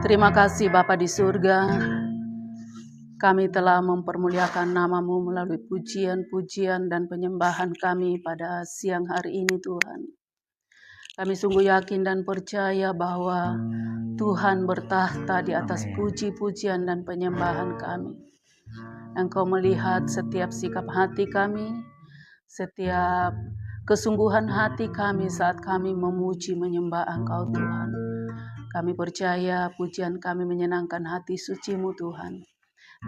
Terima kasih Bapa di surga, kami telah mempermuliakan nama-Mu melalui pujian-pujian dan penyembahan kami pada siang hari ini Tuhan. Kami sungguh yakin dan percaya bahwa Tuhan bertahta di atas puji-pujian dan penyembahan kami. Engkau melihat setiap sikap hati kami, setiap kesungguhan hati kami saat kami memuji menyembah Engkau Tuhan. Kami percaya pujian kami menyenangkan hati suci-Mu Tuhan.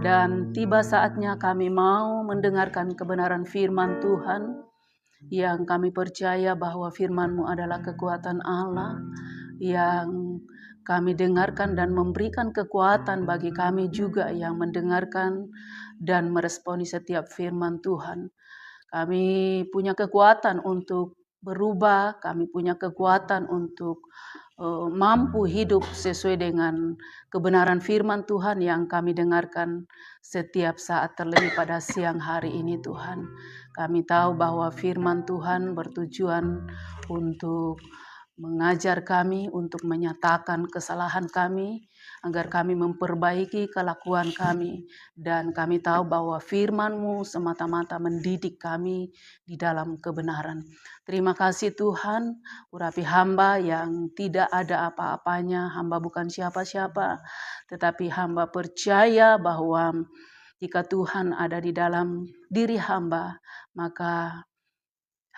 Dan tiba saatnya kami mau mendengarkan kebenaran firman Tuhan, yang kami percaya bahwa firman-Mu adalah kekuatan Allah, yang kami dengarkan dan memberikan kekuatan bagi kami juga yang mendengarkan dan meresponi setiap firman Tuhan. Kami punya kekuatan untuk berubah, kami punya kekuatan untuk mampu hidup sesuai dengan kebenaran firman Tuhan yang kami dengarkan setiap saat, terlebih pada siang hari ini Tuhan. Kami tahu bahwa firman Tuhan bertujuan untuk mengajar kami, untuk menyatakan kesalahan kami, agar kami memperbaiki kelakuan kami. Dan kami tahu bahwa firman-Mu semata-mata mendidik kami di dalam kebenaran. Terima kasih Tuhan, urapi hamba yang tidak ada apa-apanya. Hamba bukan siapa-siapa, tetapi hamba percaya bahwa jika Tuhan ada di dalam diri hamba, maka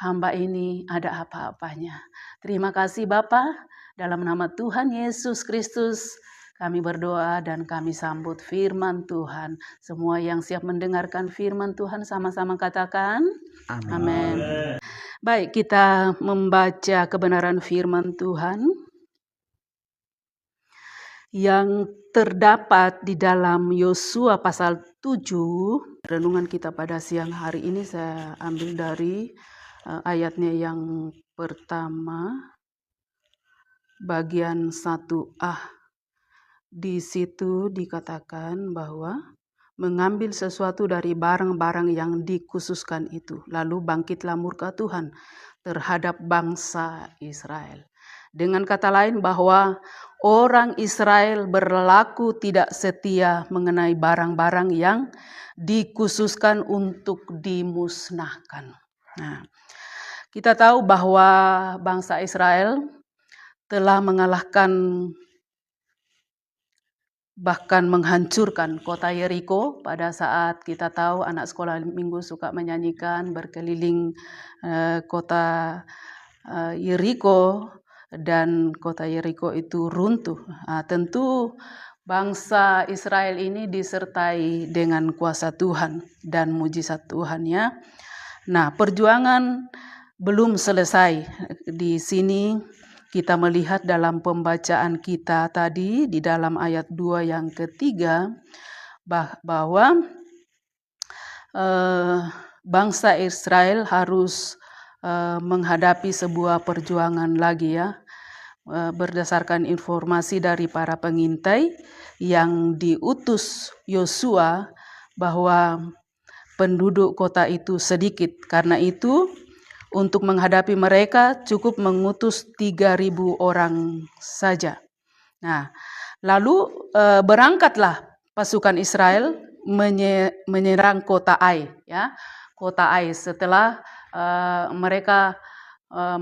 hamba ini ada apa-apanya. Terima kasih Bapa, dalam nama Tuhan Yesus Kristus kami berdoa dan kami sambut firman Tuhan. Semua yang siap mendengarkan firman Tuhan sama-sama katakan amin. Baik, kita membaca kebenaran firman Tuhan yang terdapat di dalam Yosua pasal 7. Renungan kita pada siang hari ini saya ambil dari ayatnya yang pertama, bagian 1a. Di situ dikatakan bahwa mengambil sesuatu dari barang-barang yang dikhususkan itu, lalu bangkitlah murka Tuhan terhadap bangsa Israel. Dengan kata lain bahwa orang Israel berlaku tidak setia mengenai barang-barang yang dikhususkan untuk dimusnahkan. Nah, kita tahu bahwa bangsa Israel telah mengalahkan, bahkan menghancurkan kota Yeriko. Pada saat kita tahu anak sekolah minggu suka menyanyikan berkeliling kota Yeriko, dan kota Yeriko itu runtuh. Tentu bangsa Israel ini disertai dengan kuasa Tuhan dan mujizat Tuhan ya. Nah, perjuangan belum selesai. Di sini kita melihat dalam pembacaan kita tadi di dalam ayat 2 yang ketiga bahwa bangsa Israel harus menghadapi sebuah perjuangan lagi ya. Berdasarkan informasi dari para pengintai yang diutus Yosua bahwa penduduk kota itu sedikit. Karena itu untuk menghadapi mereka cukup mengutus 3.000 orang saja. Nah, lalu berangkatlah pasukan Israel menyerang kota Ai ya. Kota Ai setelah mereka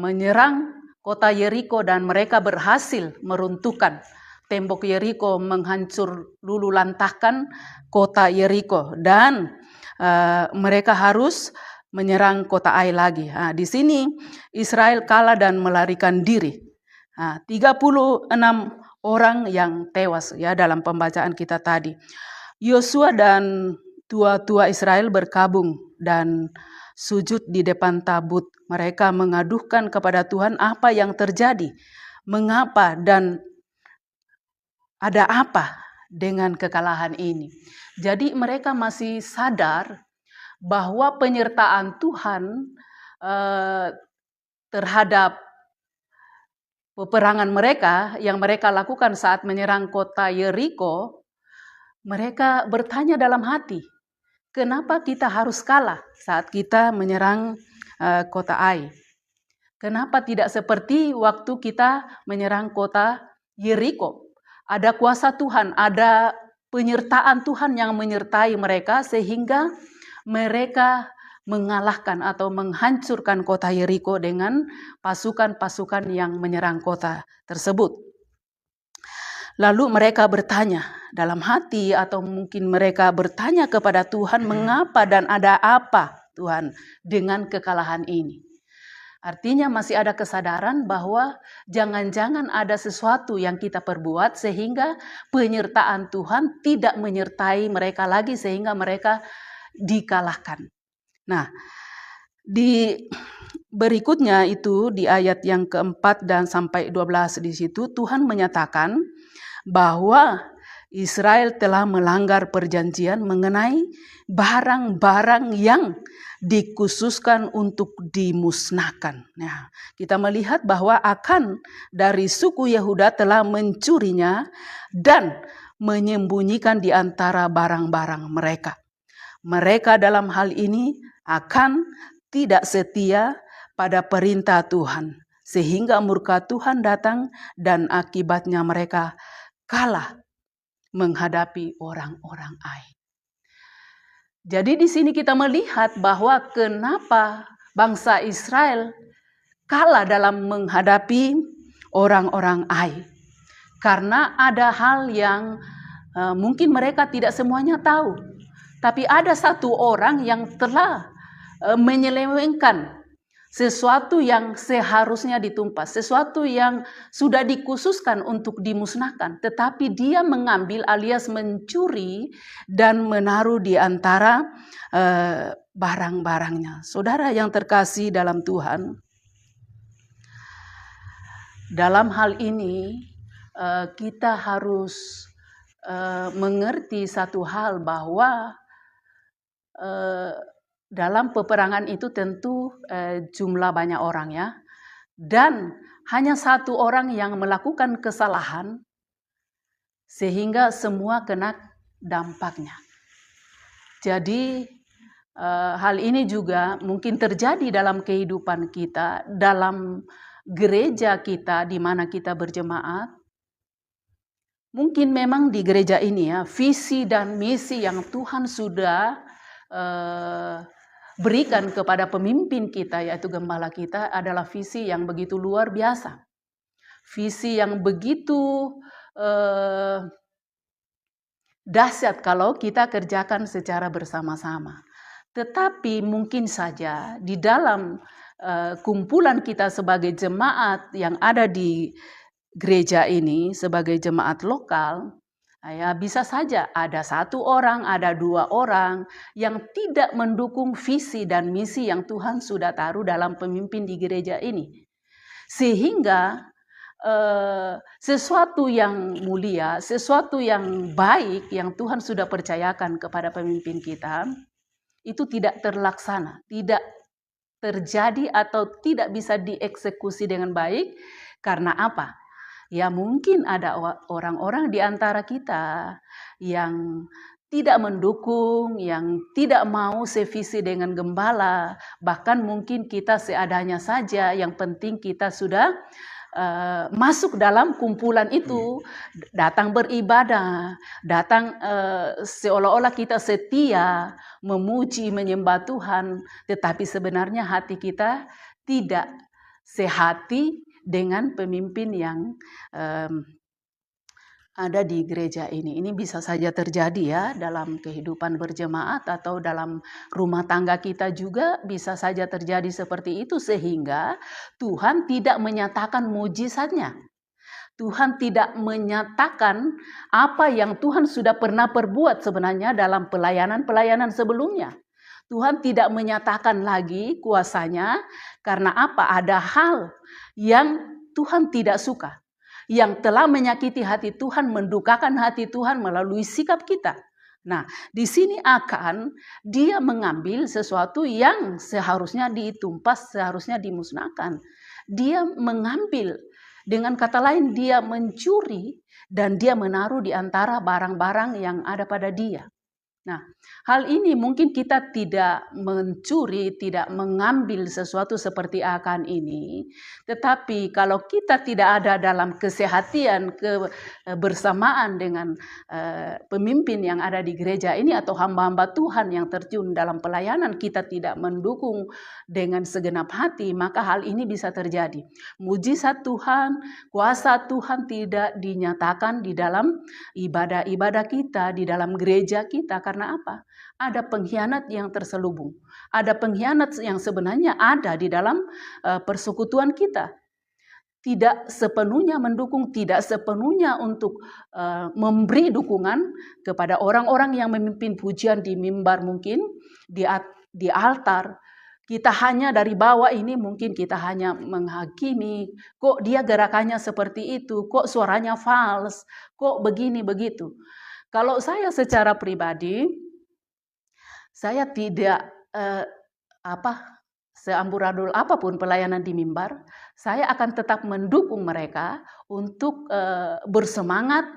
menyerang kota Yeriko dan mereka berhasil meruntuhkan tembok Yeriko, menghancur lulu lantahkan kota Yeriko, dan mereka harus menyerang kota Ai lagi. Di sini Israel kalah dan melarikan diri. 36 orang yang tewas ya dalam pembacaan kita tadi. Yosua dan tua-tua Israel berkabung dan sujud di depan tabut. Mereka mengadukan kepada Tuhan apa yang terjadi, mengapa dan ada apa dengan kekalahan ini. Jadi mereka masih sadar bahwa penyertaan Tuhan terhadap peperangan mereka yang mereka lakukan saat menyerang kota Yeriko. Mereka bertanya dalam hati, kenapa kita harus kalah saat kita menyerang kota Ai? Kenapa tidak seperti waktu kita menyerang kota Yeriko? ada kuasa Tuhan, ada penyertaan Tuhan yang menyertai mereka sehingga mereka mengalahkan atau menghancurkan kota Yeriko dengan pasukan-pasukan yang menyerang kota tersebut. Lalu mereka bertanya dalam hati atau mungkin mereka bertanya kepada Tuhan, mengapa dan ada apa Tuhan dengan kekalahan ini? Artinya masih ada kesadaran bahwa jangan-jangan ada sesuatu yang kita perbuat sehingga penyertaan Tuhan tidak menyertai mereka lagi sehingga mereka dikalahkan. Nah, di berikutnya itu di ayat yang keempat dan sampai 12 di situ Tuhan menyatakan bahwa Israel telah melanggar perjanjian mengenai barang-barang yang dikhususkan untuk dimusnahkan. Nah, kita melihat bahwa Akan dari suku Yehuda telah mencurinya dan menyembunyikan di antara barang-barang mereka. Mereka dalam hal ini akan tidak setia pada perintah Tuhan, sehingga murka Tuhan datang dan akibatnya mereka kalah menghadapi orang-orang Ai. Jadi di sini kita melihat bahwa kenapa bangsa Israel kalah dalam menghadapi orang-orang Ai. Karena ada hal yang mungkin mereka tidak semuanya tahu. Tapi ada satu orang yang telah menyelewengkan sesuatu yang seharusnya ditumpas, sesuatu yang sudah dikhususkan untuk dimusnahkan, tetapi dia mengambil alias mencuri dan menaruh di antara barang-barangnya. Saudara yang terkasih dalam Tuhan, dalam hal ini kita harus mengerti satu hal bahwa dalam peperangan itu tentu jumlah banyak orang ya. Dan hanya satu orang yang melakukan kesalahan sehingga semua kena dampaknya. Jadi hal ini juga mungkin terjadi dalam kehidupan kita, dalam gereja kita di mana kita berjemaat. Mungkin memang di gereja ini ya, visi dan misi yang Tuhan sudah berikan kepada pemimpin kita yaitu gembala kita adalah visi yang begitu luar biasa. Visi yang begitu dahsyat kalau kita kerjakan secara bersama-sama. Tetapi mungkin saja di dalam kumpulan kita sebagai jemaat yang ada di gereja ini sebagai jemaat lokal, ya, bisa saja ada satu orang, ada dua orang yang tidak mendukung visi dan misi yang Tuhan sudah taruh dalam pemimpin di gereja ini. Sehingga sesuatu yang mulia, sesuatu yang baik yang Tuhan sudah percayakan kepada pemimpin kita, itu tidak terlaksana, tidak terjadi atau tidak bisa dieksekusi dengan baik. Karena apa? Ya mungkin ada orang-orang di antara kita yang tidak mendukung, yang tidak mau sevisi dengan gembala. Bahkan mungkin kita seadanya saja, yang penting kita sudah masuk dalam kumpulan itu, datang beribadah, datang seolah-olah kita setia, memuji, menyembah Tuhan. Tetapi sebenarnya hati kita tidak sehati dengan pemimpin yang ada di gereja ini. Ini bisa saja terjadi ya dalam kehidupan berjemaat atau dalam rumah tangga kita juga bisa saja terjadi seperti itu sehingga Tuhan tidak menyatakan mujizatnya. Tuhan tidak menyatakan apa yang Tuhan sudah pernah perbuat sebenarnya dalam pelayanan-pelayanan sebelumnya. Tuhan tidak menyatakan lagi kuasanya karena apa? Ada hal yang Tuhan tidak suka, yang telah menyakiti hati Tuhan, mendukakan hati Tuhan melalui sikap kita. Nah, di sini akan dia mengambil sesuatu yang seharusnya ditumpas, seharusnya dimusnahkan. Dia mengambil, dengan kata lain dia mencuri dan dia menaruh di antara barang-barang yang ada pada dia. Nah, hal ini mungkin kita tidak mencuri, tidak mengambil sesuatu seperti akan ini, tetapi kalau kita tidak ada dalam kesehatian, kebersamaan dengan pemimpin yang ada di gereja ini atau hamba-hamba Tuhan yang terjun dalam pelayanan, kita tidak mendukung dengan segenap hati, maka hal ini bisa terjadi. Mujizat Tuhan, kuasa Tuhan tidak dinyatakan di dalam ibadah-ibadah kita, di dalam gereja kita. Karena apa? Ada pengkhianat yang terselubung. Ada pengkhianat yang sebenarnya ada di dalam persekutuan kita. Tidak sepenuhnya mendukung, tidak sepenuhnya untuk memberi dukungan kepada orang-orang yang memimpin pujian di mimbar, mungkin di altar. Kita hanya dari bawah ini mungkin kita hanya menghakimi, kok dia gerakannya seperti itu, kok suaranya fals, kok begini begitu. Kalau saya secara pribadi, saya tidak seamburadul apapun pelayanan di mimbar, saya akan tetap mendukung mereka untuk bersemangat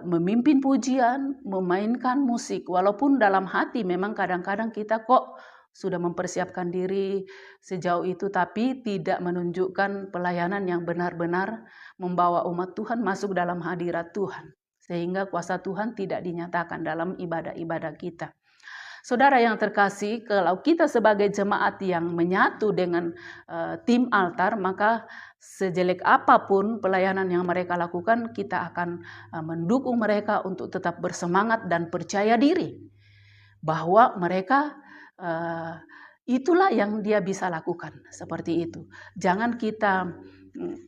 memimpin pujian, memainkan musik. Walaupun dalam hati memang kadang-kadang kita kok sudah mempersiapkan diri sejauh itu, tapi tidak menunjukkan pelayanan yang benar-benar membawa umat Tuhan masuk dalam hadirat Tuhan. Sehingga kuasa Tuhan tidak dinyatakan dalam ibadah-ibadah kita. Saudara yang terkasih, kalau kita sebagai jemaat yang menyatu dengan tim altar, maka sejelek apapun pelayanan yang mereka lakukan, kita akan mendukung mereka untuk tetap bersemangat dan percaya diri bahwa mereka itulah yang dia bisa lakukan, seperti itu. Jangan kita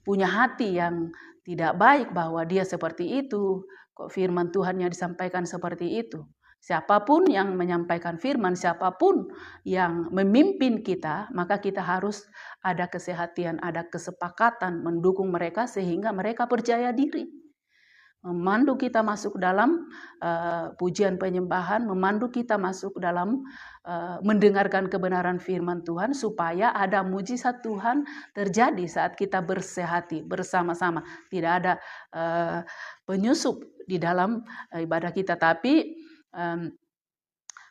punya hati yang tidak baik bahwa dia seperti itu, kok firman Tuhan yang disampaikan seperti itu. Siapapun yang menyampaikan firman, siapapun yang memimpin kita, maka kita harus ada kesehatian, ada kesepakatan mendukung mereka sehingga mereka percaya diri. Memandu kita masuk dalam pujian penyembahan, memandu kita masuk dalam mendengarkan kebenaran firman Tuhan, supaya ada mujizat Tuhan terjadi saat kita bersehati bersama-sama. Tidak ada penyusup di dalam ibadah kita. Tapi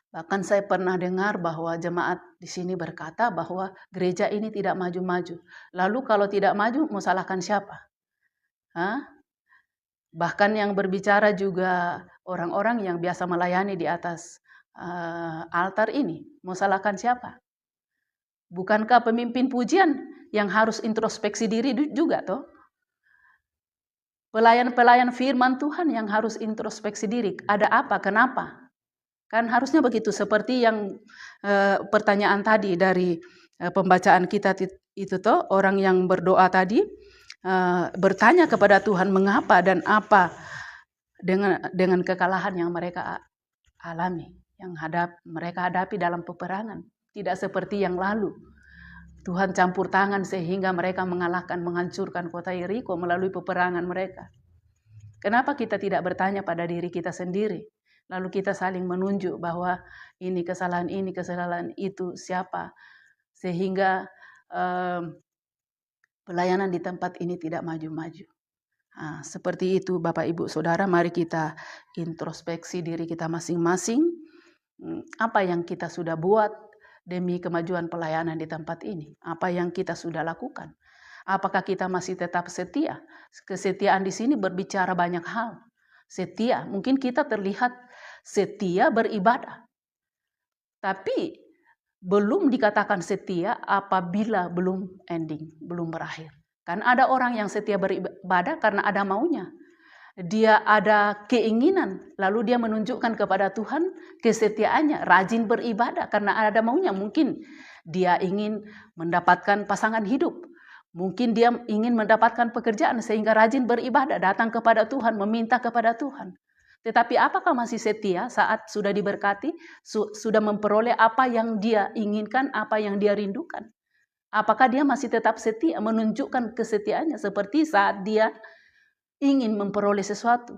bahkan saya pernah dengar bahwa jemaat di sini berkata bahwa gereja ini tidak maju-maju. Lalu kalau tidak maju, mau salahkan siapa? Bahkan yang berbicara juga orang-orang yang biasa melayani di atas altar ini. Mau salahkan siapa? Bukankah pemimpin pujian yang harus introspeksi diri juga toh? Pelayan-pelayan firman Tuhan yang harus introspeksi diri. Ada apa? Kenapa? Kan harusnya begitu. Seperti yang pertanyaan tadi dari pembacaan kita itu toh, orang yang berdoa tadi bertanya kepada Tuhan mengapa dan apa dengan kekalahan yang mereka alami, yang mereka hadapi dalam peperangan. Tidak seperti yang lalu. Tuhan campur tangan sehingga mereka mengalahkan, menghancurkan kota Yeriko melalui peperangan mereka. Kenapa kita tidak bertanya pada diri kita sendiri? Lalu kita saling menunjuk bahwa ini kesalahan itu siapa. Sehingga pelayanan di tempat ini tidak maju-maju. Seperti itu Bapak Ibu Saudara, mari kita introspeksi diri kita masing-masing. Apa yang kita sudah buat demi kemajuan pelayanan di tempat ini? Apa yang kita sudah lakukan? Apakah kita masih tetap setia? Kesetiaan di sini berbicara banyak hal. Setia, mungkin kita terlihat setia beribadah. Tapi belum dikatakan setia apabila belum ending, belum berakhir. Kan ada orang yang setia beribadah karena ada maunya. Dia ada keinginan, lalu dia menunjukkan kepada Tuhan kesetiaannya, rajin beribadah karena ada maunya. Mungkin dia ingin mendapatkan pasangan hidup. Mungkin dia ingin mendapatkan pekerjaan sehingga rajin beribadah, datang kepada Tuhan, meminta kepada Tuhan. Tetapi apakah masih setia saat sudah diberkati, sudah memperoleh apa yang dia inginkan, apa yang dia rindukan? Apakah dia masih tetap setia, menunjukkan kesetiaannya seperti saat dia ingin memperoleh sesuatu,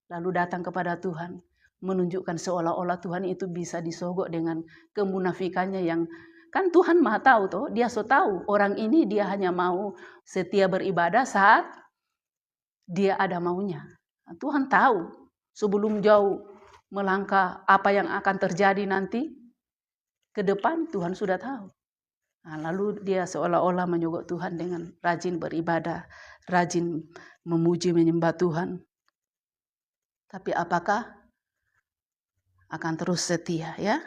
lalu datang kepada Tuhan, menunjukkan seolah-olah Tuhan itu bisa disogok dengan kemunafikannya yang kan Tuhan Maha tahu toh, dia so tahu orang ini dia hanya mau setia beribadah saat dia ada maunya. Tuhan tahu. Sebelum jauh melangkah apa yang akan terjadi nanti ke depan, Tuhan sudah tahu. Nah, lalu dia seolah-olah menyogok Tuhan dengan rajin beribadah, rajin memuji menyembah Tuhan. Tapi apakah akan terus setia ya?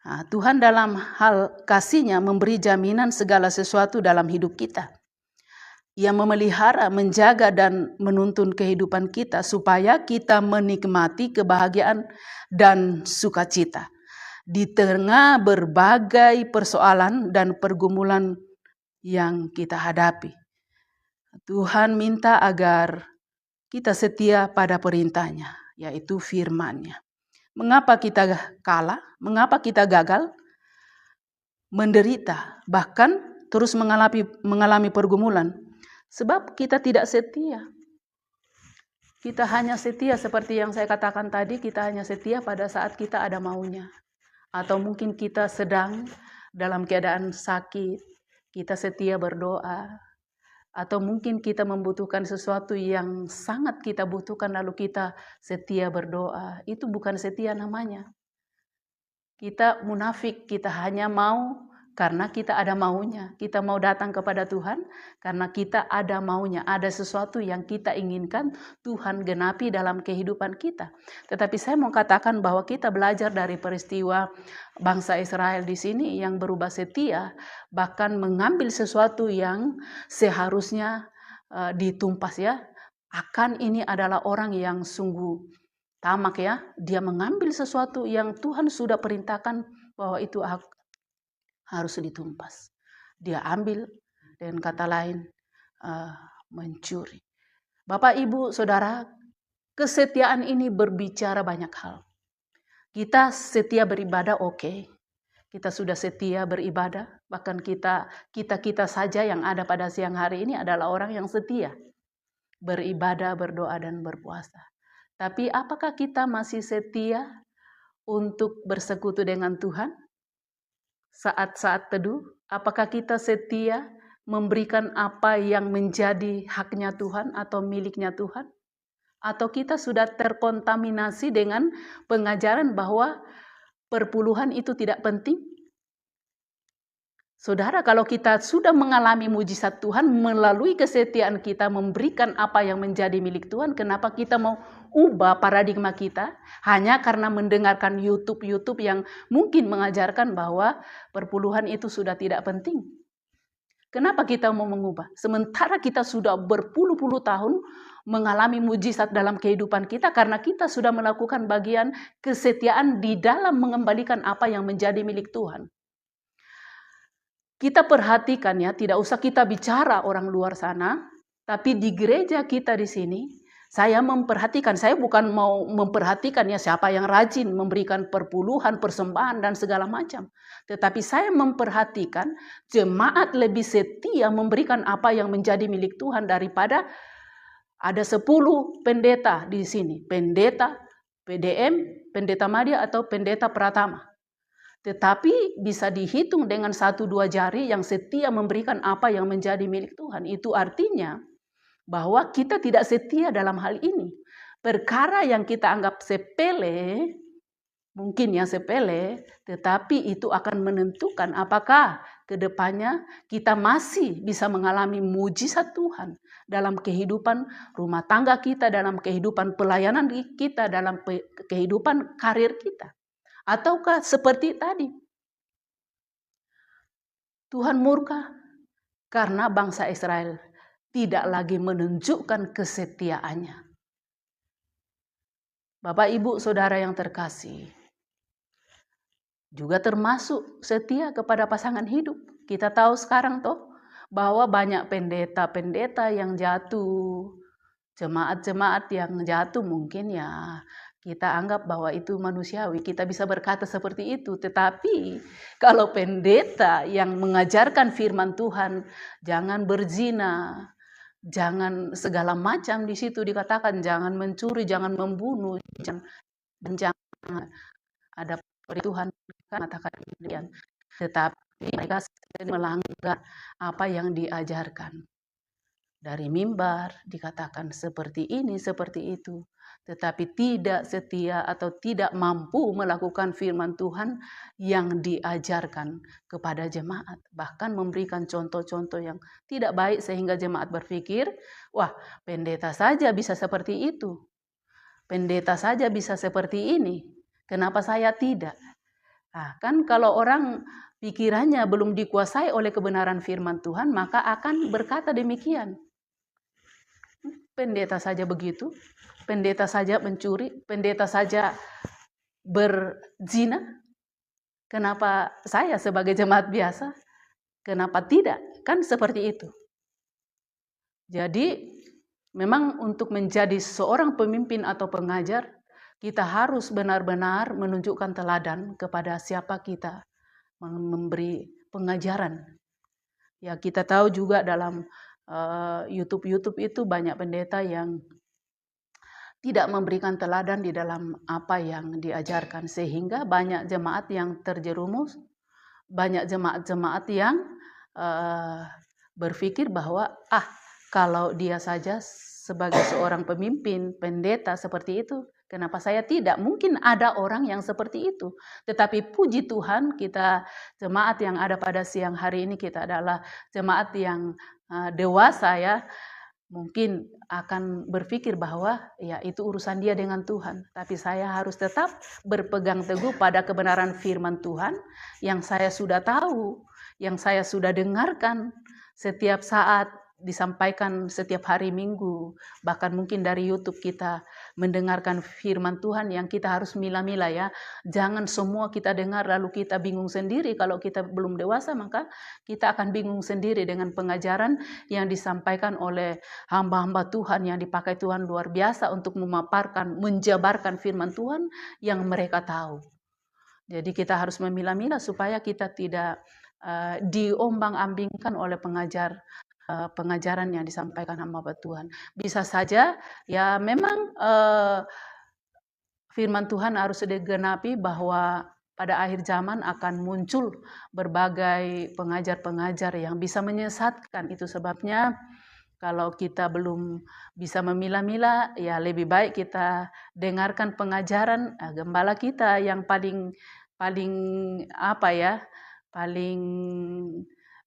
Nah, Tuhan dalam hal kasih-Nya memberi jaminan segala sesuatu dalam hidup kita. Ia memelihara, menjaga, dan menuntun kehidupan kita supaya kita menikmati kebahagiaan dan sukacita di tengah berbagai persoalan dan pergumulan yang kita hadapi. Tuhan minta agar kita setia pada perintah-Nya, yaitu firman-Nya. Mengapa kita kalah? Mengapa kita gagal? Menderita, bahkan terus mengalami pergumulan. Sebab kita tidak setia. Kita hanya setia seperti yang saya katakan tadi, kita hanya setia pada saat kita ada maunya. Atau mungkin kita sedang dalam keadaan sakit, kita setia berdoa. Atau mungkin kita membutuhkan sesuatu yang sangat kita butuhkan lalu kita setia berdoa. Itu bukan setia namanya. Kita munafik, kita hanya mau karena kita ada maunya. Kita mau datang kepada Tuhan karena kita ada maunya. Ada sesuatu yang kita inginkan Tuhan genapi dalam kehidupan kita. Tetapi saya mau katakan bahwa kita belajar dari peristiwa bangsa Israel di sini yang berubah setia, bahkan mengambil sesuatu yang seharusnya ditumpas ya. Akan ini adalah orang yang sungguh tamak ya. Dia mengambil sesuatu yang Tuhan sudah perintahkan bahwa itu harus ditumpas. Dia ambil, dengan kata lain mencuri. Bapak, Ibu, Saudara, kesetiaan ini berbicara banyak hal. Kita setia beribadah, oke. Kita sudah setia beribadah, bahkan kita saja yang ada pada siang hari ini adalah orang yang setia beribadah, berdoa, dan berpuasa. Tapi apakah kita masih setia untuk bersekutu dengan Tuhan? Saat-saat teduh, apakah kita setia memberikan apa yang menjadi haknya Tuhan atau miliknya Tuhan? Atau kita sudah terkontaminasi dengan pengajaran bahwa perpuluhan itu tidak penting? Saudara, kalau kita sudah mengalami mujizat Tuhan melalui kesetiaan kita memberikan apa yang menjadi milik Tuhan, kenapa kita mau ubah paradigma kita hanya karena mendengarkan YouTube yang mungkin mengajarkan bahwa perpuluhan itu sudah tidak penting? Kenapa kita mau mengubah? Sementara kita sudah berpuluh-puluh tahun mengalami mujizat dalam kehidupan kita karena kita sudah melakukan bagian kesetiaan di dalam mengembalikan apa yang menjadi milik Tuhan. Kita perhatikan ya, tidak usah kita bicara orang luar sana, tapi di gereja kita di sini, saya memperhatikan, saya bukan mau memperhatikan ya siapa yang rajin memberikan perpuluhan, persembahan, dan segala macam. Tetapi saya memperhatikan jemaat lebih setia memberikan apa yang menjadi milik Tuhan daripada ada 10 pendeta di sini. Pendeta, PDM, pendeta Madya atau pendeta Pratama. Tetapi bisa dihitung dengan 1-2 jari yang setia memberikan apa yang menjadi milik Tuhan. Itu artinya bahwa kita tidak setia dalam hal ini. Perkara yang kita anggap sepele, mungkin yang sepele, tetapi itu akan menentukan apakah ke depannya kita masih bisa mengalami mujizat Tuhan dalam kehidupan rumah tangga kita, dalam kehidupan pelayanan kita, dalam kehidupan karir kita. Ataukah seperti tadi, Tuhan murka karena bangsa Israel tidak lagi menunjukkan kesetiaannya. Bapak, Ibu, Saudara yang terkasih, juga termasuk setia kepada pasangan hidup. Kita tahu sekarang toh bahwa banyak pendeta-pendeta yang jatuh, jemaat-jemaat yang jatuh mungkin ya kita anggap bahwa itu manusiawi, kita bisa berkata seperti itu. Tetapi kalau pendeta yang mengajarkan firman Tuhan, jangan berzina, jangan segala macam di situ dikatakan, jangan mencuri, jangan membunuh, jangan ada Tuhan katakan demikian. Tetapi mereka melanggar apa yang diajarkan. Dari mimbar dikatakan seperti ini, seperti itu. tetapi tidak setia atau tidak mampu melakukan firman Tuhan yang diajarkan kepada jemaat. Bahkan memberikan contoh-contoh yang tidak baik sehingga jemaat berpikir, wah, pendeta saja bisa seperti itu. Pendeta saja bisa seperti ini. Kenapa saya tidak? Nah, kan kalau orang pikirannya belum dikuasai oleh kebenaran firman Tuhan, maka akan berkata demikian. Pendeta saja begitu, pendeta saja mencuri, pendeta saja berzina. Kenapa saya sebagai jemaat biasa? Kenapa tidak? Kan seperti itu. Jadi memang untuk menjadi seorang pemimpin atau pengajar, kita harus benar-benar menunjukkan teladan kepada siapa kita memberi pengajaran. Ya, kita tahu juga dalam YouTube itu banyak pendeta yang tidak memberikan teladan di dalam apa yang diajarkan, sehingga banyak jemaat yang terjerumus, banyak jemaat-jemaat yang berpikir bahwa kalau dia saja sebagai seorang pemimpin, pendeta seperti itu, kenapa saya tidak? Mungkin ada orang yang seperti itu. Tetapi puji Tuhan, kita jemaat yang ada pada siang hari ini, kita adalah jemaat yang dewasa ya. Mungkin akan berpikir bahwa ya itu urusan dia dengan Tuhan. Tapi saya harus tetap berpegang teguh pada kebenaran firman Tuhan yang saya sudah tahu, yang saya sudah dengarkan setiap saat, disampaikan setiap hari Minggu, bahkan mungkin dari YouTube kita mendengarkan firman Tuhan yang kita harus milah-milah ya. Jangan semua kita dengar lalu kita bingung sendiri. Kalau kita belum dewasa maka kita akan bingung sendiri dengan pengajaran yang disampaikan oleh hamba-hamba Tuhan yang dipakai Tuhan luar biasa untuk memaparkan, menjabarkan firman Tuhan yang mereka tahu. Jadi kita harus memilah-milah supaya kita tidak diombang-ambingkan oleh pengajaran yang disampaikan hamba Tuhan. Bisa saja ya memang firman Tuhan harus digenapi bahwa pada akhir zaman akan muncul berbagai pengajar-pengajar yang bisa menyesatkan. Itu sebabnya kalau kita belum bisa memilah-milah, ya lebih baik kita dengarkan pengajaran gembala kita yang paling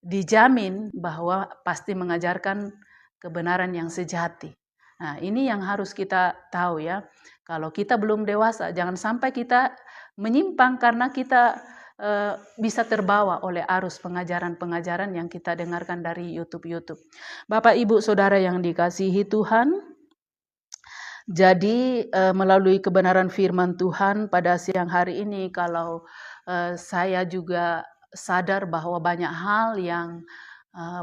dijamin bahwa pasti mengajarkan kebenaran yang sejati. Nah, ini yang harus kita tahu ya. Kalau kita belum dewasa, jangan sampai kita menyimpang karena kita bisa terbawa oleh arus pengajaran-pengajaran yang kita dengarkan dari YouTube. Bapak, Ibu, Saudara yang dikasihi Tuhan, jadi melalui kebenaran firman Tuhan pada siang hari ini, kalau saya juga sadar bahwa banyak hal yang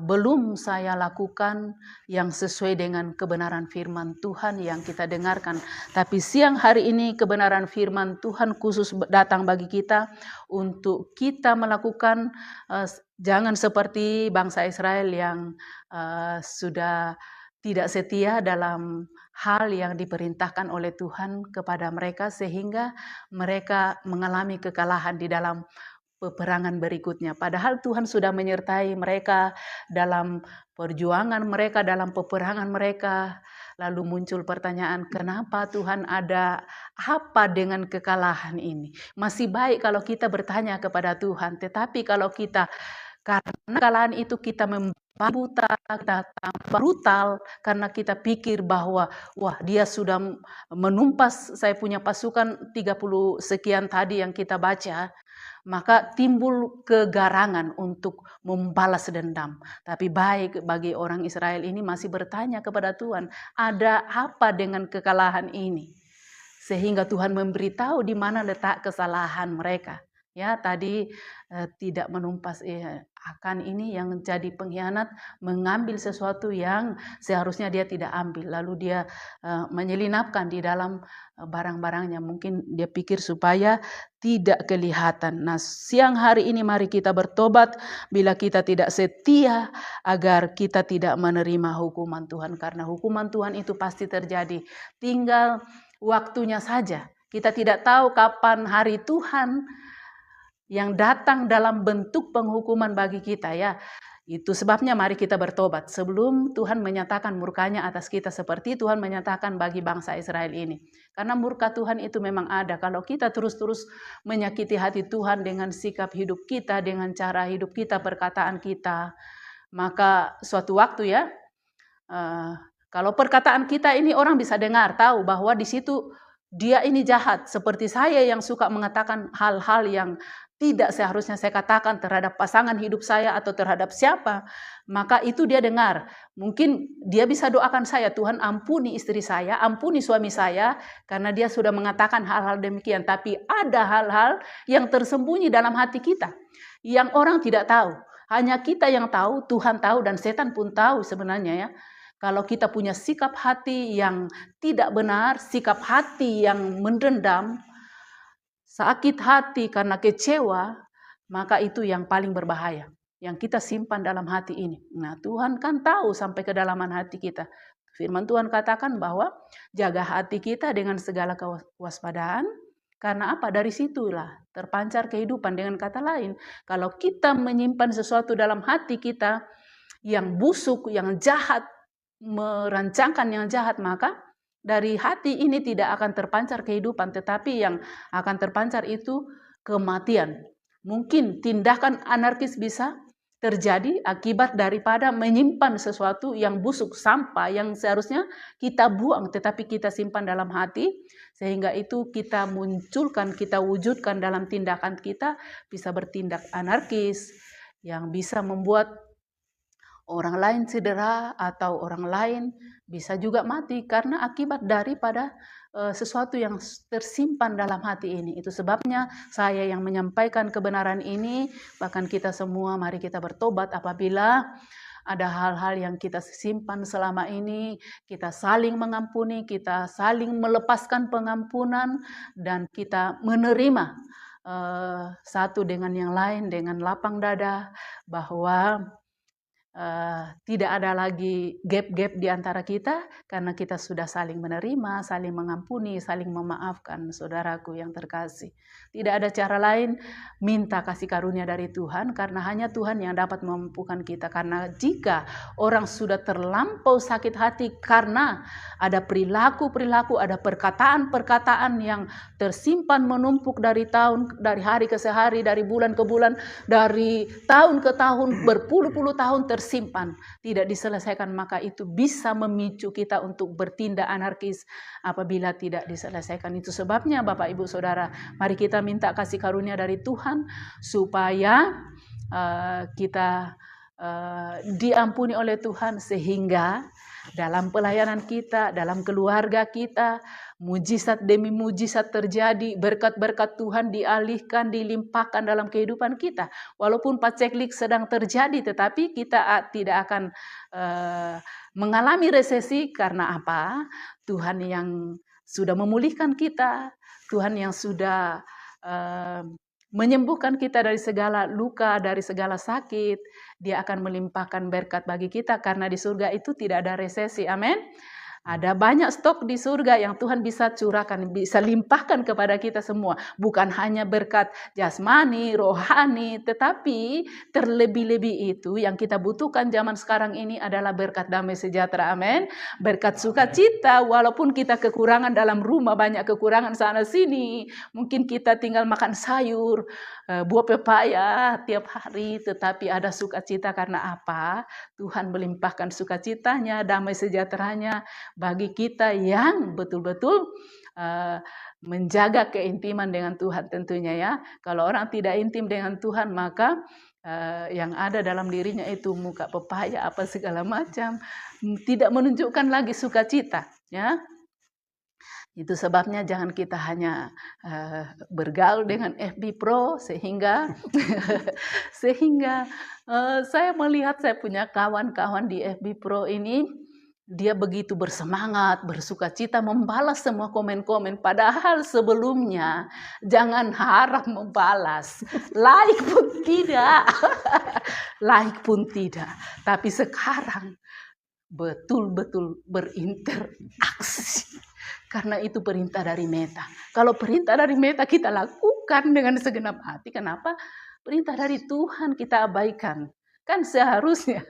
belum saya lakukan yang sesuai dengan kebenaran firman Tuhan yang kita dengarkan. Tapi siang hari ini kebenaran firman Tuhan khusus datang bagi kita untuk kita melakukan, jangan seperti bangsa Israel yang sudah tidak setia dalam hal yang diperintahkan oleh Tuhan kepada mereka sehingga mereka mengalami kekalahan di dalam peperangan berikutnya. Padahal Tuhan sudah menyertai mereka dalam perjuangan mereka, dalam peperangan mereka. Lalu muncul pertanyaan, kenapa Tuhan ada apa dengan kekalahan ini? Masih baik kalau kita bertanya kepada Tuhan, tetapi kalau kita karena kekalahan itu kita kita brutal karena kita pikir bahwa wah dia sudah menumpas saya punya pasukan 30 sekian tadi yang kita baca, maka timbul kegarangan untuk membalas dendam. Tapi baik bagi orang Israel ini masih bertanya kepada Tuhan, ada apa dengan kekalahan ini? Sehingga Tuhan memberitahu di mana letak kesalahan mereka. Ya, tadi tidak menumpas akan ini yang jadi pengkhianat, mengambil sesuatu yang seharusnya dia tidak ambil, lalu dia menyelinapkan di dalam barang-barangnya, mungkin dia pikir supaya tidak kelihatan. Nah, siang hari ini mari kita bertobat bila kita tidak setia agar kita tidak menerima hukuman Tuhan, karena hukuman Tuhan itu pasti terjadi, tinggal waktunya saja. Kita tidak tahu kapan hari Tuhan yang datang dalam bentuk penghukuman bagi kita ya. Itu sebabnya mari kita bertobat sebelum Tuhan menyatakan murkanya atas kita seperti Tuhan menyatakan bagi bangsa Israel ini. Karena murka Tuhan itu memang ada. Kalau kita terus-terus menyakiti hati Tuhan dengan sikap hidup kita, dengan cara hidup kita, perkataan kita, maka suatu waktu ya, kalau perkataan kita ini orang bisa dengar, tahu bahwa di situ dia ini jahat. Seperti saya yang suka mengatakan hal-hal yang tidak seharusnya saya katakan terhadap pasangan hidup saya atau terhadap siapa, maka itu dia dengar. Mungkin dia bisa doakan saya, Tuhan ampuni istri saya, ampuni suami saya, karena dia sudah mengatakan hal-hal demikian. Tapi ada hal-hal yang tersembunyi dalam hati kita, yang orang tidak tahu. Hanya kita yang tahu, Tuhan tahu, dan setan pun tahu sebenarnya ya. Kalau kita punya sikap hati yang tidak benar, sikap hati yang mendendam, sakit hati karena kecewa, maka itu yang paling berbahaya. Yang kita simpan dalam hati ini. Nah, Tuhan kan tahu sampai kedalaman hati kita. Firman Tuhan katakan bahwa jaga hati kita dengan segala kewaspadaan. Karena apa? Dari situlah terpancar kehidupan. Dengan kata lain, kalau kita menyimpan sesuatu dalam hati kita yang busuk, yang jahat, merancangkan yang jahat, maka dari hati ini tidak akan terpancar kehidupan, tetapi yang akan terpancar itu kematian. Mungkin tindakan anarkis bisa terjadi akibat daripada menyimpan sesuatu yang busuk, sampah yang seharusnya kita buang, tetapi kita simpan dalam hati, sehingga itu kita munculkan, kita wujudkan dalam tindakan kita, bisa bertindak anarkis, yang bisa membuat orang lain cedera atau orang lain bisa juga mati karena akibat daripada sesuatu yang tersimpan dalam hati ini. Itu sebabnya saya yang menyampaikan kebenaran ini, bahkan kita semua mari kita bertobat apabila ada hal-hal yang kita simpan selama ini, kita saling mengampuni, kita saling melepaskan pengampunan, dan kita menerima satu dengan yang lain dengan lapang dada, bahwa tidak ada lagi gap-gap di antara kita karena kita sudah saling menerima, saling mengampuni, saling memaafkan. Saudaraku yang terkasih, tidak ada cara lain minta kasih karunia dari Tuhan, karena hanya Tuhan yang dapat memampukan kita. Karena jika orang sudah terlampau sakit hati karena ada perilaku-perilaku, ada perkataan-perkataan yang tersimpan menumpuk dari hari ke hari, dari bulan ke bulan, dari tahun ke tahun, berpuluh-puluh tahun tersimpan, tidak diselesaikan, maka itu bisa memicu kita untuk bertindak anarkis apabila tidak diselesaikan. Itu sebabnya Bapak Ibu Saudara, mari kita minta kasih karunia dari Tuhan supaya kita diampuni oleh Tuhan, sehingga dalam pelayanan kita, dalam keluarga kita, mujizat demi mujizat terjadi, berkat-berkat Tuhan dialihkan, dilimpahkan dalam kehidupan kita. Walaupun paceklik sedang terjadi, tetapi kita tidak akan mengalami resesi. Karena apa? Tuhan yang sudah memulihkan kita, Tuhan yang sudah menyembuhkan kita dari segala luka, dari segala sakit. Dia akan melimpahkan berkat bagi kita, karena di surga itu tidak ada resesi. Amin. Ada banyak stok di surga yang Tuhan bisa curahkan, bisa limpahkan kepada kita semua. Bukan hanya berkat jasmani, rohani, tetapi terlebih-lebih itu yang kita butuhkan zaman sekarang ini adalah berkat damai sejahtera. Amin. Berkat sukacita, walaupun kita kekurangan dalam rumah, banyak kekurangan sana sini. Mungkin kita tinggal makan sayur, buah pepaya tiap hari, tetapi ada sukacita. Karena apa? Tuhan melimpahkan sukacitanya, damai sejahteranya bagi kita yang betul-betul menjaga keintiman dengan Tuhan tentunya ya. Kalau orang tidak intim dengan Tuhan, maka yang ada dalam dirinya itu muka pepaya apa segala macam, tidak menunjukkan lagi sukacita ya. Itu sebabnya jangan kita hanya bergaul dengan FB Pro sehingga saya melihat, saya punya kawan-kawan di FB Pro ini, dia begitu bersemangat, bersukacita membalas semua komen-komen. Padahal sebelumnya jangan harap membalas, like pun tidak, like pun tidak. Tapi sekarang betul-betul berinteraksi. Karena itu perintah dari Meta. Kalau perintah dari Meta kita lakukan dengan segenap hati, kenapa perintah dari Tuhan kita abaikan? Kan seharusnya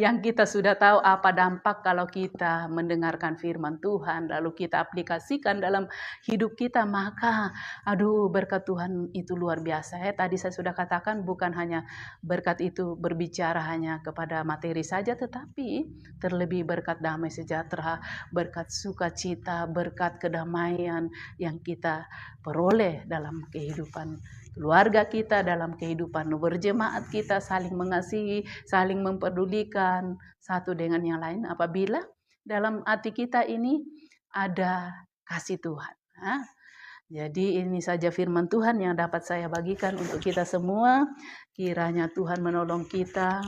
yang kita sudah tahu apa dampak kalau kita mendengarkan firman Tuhan, lalu kita aplikasikan dalam hidup kita, maka aduh berkat Tuhan itu luar biasa ya. Tadi saya sudah katakan bukan hanya berkat itu berbicara hanya kepada materi saja, tetapi terlebih berkat damai sejahtera, berkat sukacita, berkat kedamaian yang kita peroleh dalam kehidupan keluarga kita, dalam kehidupan berjemaat kita, saling mengasihi, saling mempedulikan satu dengan yang lain apabila dalam hati kita ini ada kasih Tuhan. Jadi ini saja firman Tuhan yang dapat saya bagikan untuk kita semua. Kiranya Tuhan menolong kita